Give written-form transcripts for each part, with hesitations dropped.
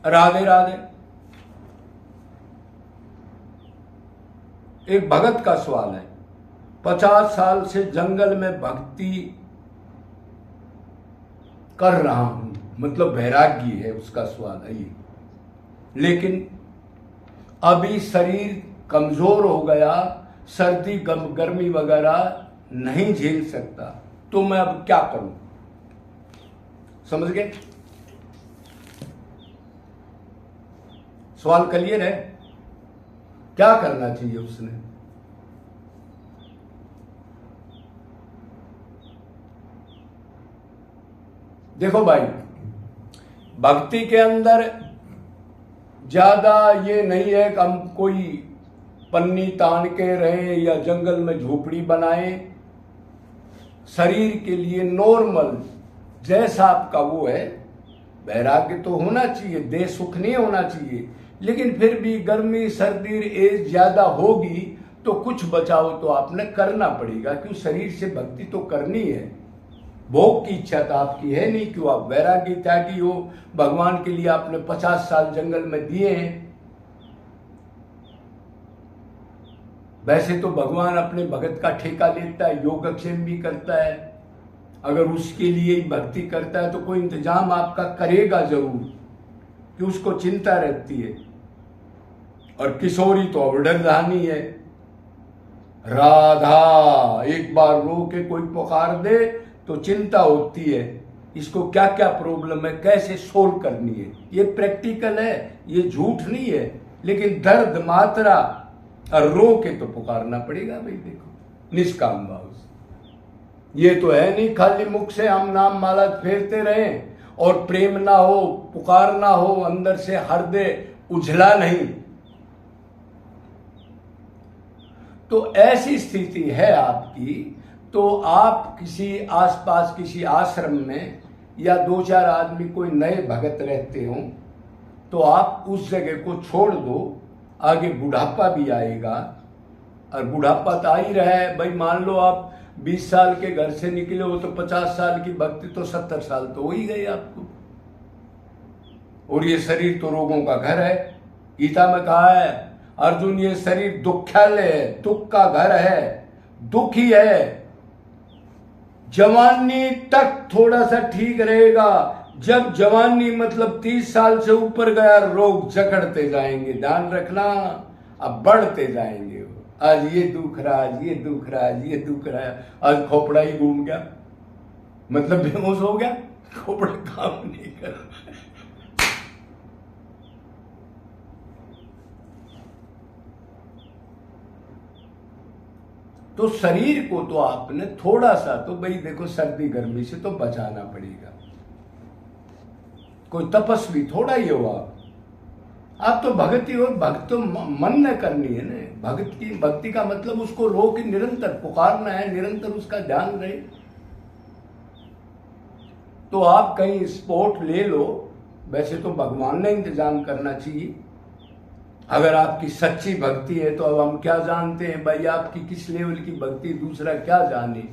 राधे राधे। एक भगत का सवाल है, 50 साल से जंगल में भक्ति कर रहा हूं, मतलब वैरागी है, उसका सवाल है ये। लेकिन अभी शरीर कमजोर हो गया, सर्दी गर्मी वगैरह नहीं झेल सकता, तो मैं अब क्या करूं? समझ गए? सवाल क्लियर है? क्या करना चाहिए उसने? देखो भाई, भक्ति के अंदर ज्यादा ये नहीं है कि हम कोई पन्नी तान के रहे या जंगल में झोपड़ी बनाए। शरीर के लिए नॉर्मल जैसा आपका वो है, वैराग्य तो होना चाहिए, देह सुख नहीं होना चाहिए, लेकिन फिर भी गर्मी सर्दी एज ज्यादा होगी तो कुछ बचाव तो आपने करना पड़ेगा, क्यों शरीर से भक्ति तो करनी है। भोग की इच्छा तो आपकी है नहीं, क्यों आप वैरागी त्यागी हो, भगवान के लिए आपने 50 साल जंगल में दिए हैं। वैसे तो भगवान अपने भगत का ठेका लेता है, योगक्षेम भी करता है। अगर उसके लिए ही भक्ति करता है तो कोई इंतजाम आपका करेगा जरूर, कि उसको चिंता रहती है। और किशोरी तो अवडरधानी है, राधा एक बार रो के कोई पुकार दे तो चिंता होती है, इसको क्या क्या प्रॉब्लम है, कैसे सोल्व करनी है। ये प्रैक्टिकल है, ये झूठ नहीं है, लेकिन दर्द मात्रा और रो के तो पुकारना पड़ेगा भाई। देखो, निष्काम भाव से। ये तो है नहीं खाली मुख से हम नाम माला फेरते रहे और प्रेम ना हो, पुकार ना हो, अंदर से हृदय उजला नहीं। तो ऐसी स्थिति है आपकी, तो आप किसी आसपास किसी आश्रम में या 2-4 आदमी कोई नए भगत रहते हो तो आप उस जगह को छोड़ दो। आगे बुढ़ापा भी आएगा, और बुढ़ापा तो आ ही रहा है भाई। मान लो आप 20 साल के घर से निकले हो तो 50 साल की भक्ति तो 70 साल तो हो ही गई आपको। और ये शरीर तो रोगों का घर है। गीता में कहा है अर्जुन, ये शरीर दुख्यालय है, दुख का घर है, दुख ही है। जवानी तक थोड़ा सा ठीक रहेगा, जब जवानी मतलब 30 साल से ऊपर गया, रोग जकड़ते जाएंगे। ध्यान रखना, अब बढ़ते जाएंगे। आज ये दुख रहा, आज ये दुख रहा, आज ये दुख रहा, आज खोपड़ा ही घूम गया, मतलब बेहोश हो गया, खोपड़ा काम नहीं कर रहा। तो शरीर को तो आपने थोड़ा सा तो भाई देखो, सर्दी गर्मी से तो बचाना पड़ेगा। कोई तपस्वी थोड़ा ही हो आप तो भक्ति हो। भक्त तो मन में करनी है ना। भक्ति का मतलब उसको रो के निरंतर पुकारना है, निरंतर उसका ध्यान रहे। तो आप कहीं स्पॉट ले लो, वैसे तो भगवान ने इंतजाम करना चाहिए। अगर आपकी सच्ची भक्ति है तो अब हम क्या जानते हैं भाई आपकी किस लेवल की भक्ति, दूसरा क्या जाने।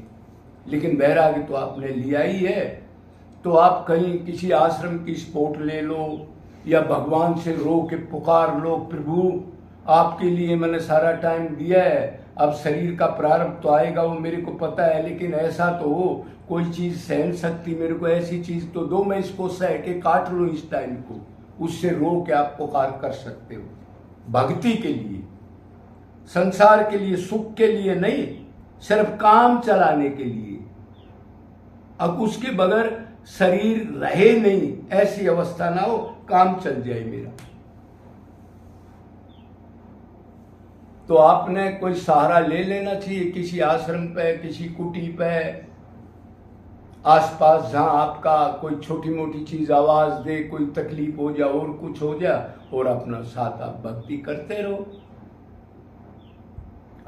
लेकिन वैराग्य तो आपने लिया ही है, तो आप कहीं किसी आश्रम की स्पॉट ले लो या भगवान से रो के पुकार लो, प्रभु आपके लिए मैंने सारा टाइम दिया है, अब शरीर का प्रारंभ तो आएगा वो मेरे को पता है, लेकिन ऐसा तो हो कोई चीज सहन सकती मेरे को, ऐसी चीज तो दो मैं इसको सह के काट लूं इस टाइम को। उससे रो के आप पुकार कर सकते हो। भक्ति के लिए, संसार के लिए, सुख के लिए नहीं, सिर्फ काम चलाने के लिए। अब उसके बगैर शरीर रहे नहीं, ऐसी अवस्था ना हो, काम चल जाए मेरा। तो आपने कोई सहारा ले लेना चाहिए, किसी आश्रम पे, किसी कुटी पे, आसपास जहां आपका कोई छोटी मोटी चीज आवाज दे, कोई तकलीफ हो जाए और कुछ हो जाए, और अपना साथ आप भक्ति करते रहो।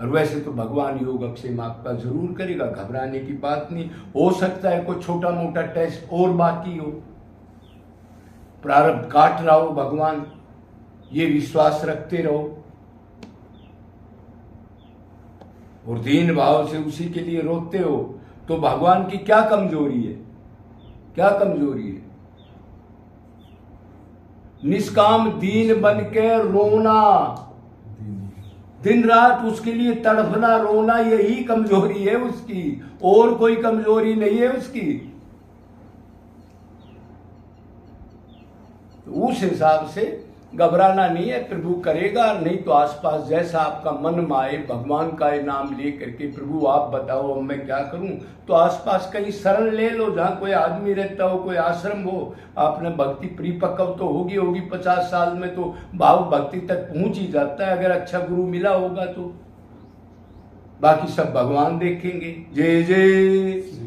और वैसे तो भगवान योगक्षेम आपका जरूर करेगा, घबराने की बात नहीं। हो सकता है कोई छोटा मोटा टेस्ट और बाकी हो, प्रारब्ध काट रहा हो भगवान, ये विश्वास रखते रहो और दीन भाव से उसी के लिए रोते हो। तो भगवान की क्या कमजोरी है, क्या कमजोरी है? निष्काम दीन बन के रोना, दिन रात उसके लिए तड़फना रोना, यही कमजोरी है उसकी, और कोई कमजोरी नहीं है उसकी। तो उस हिसाब से घबराना नहीं है, प्रभु करेगा। नहीं तो आसपास जैसा आपका मन माए भगवान का नाम ले करके, प्रभु आप बताओ अब मैं क्या करूं, तो आसपास कहीं शरण ले लो, जहां कोई आदमी रहता हो, कोई आश्रम हो। आपने भक्ति परिपक्व तो होगी 50 साल में तो भाव भक्ति तक पहुंच ही जाता है, अगर अच्छा गुरु मिला होगा तो। बाकी सब भगवान देखेंगे। जय जय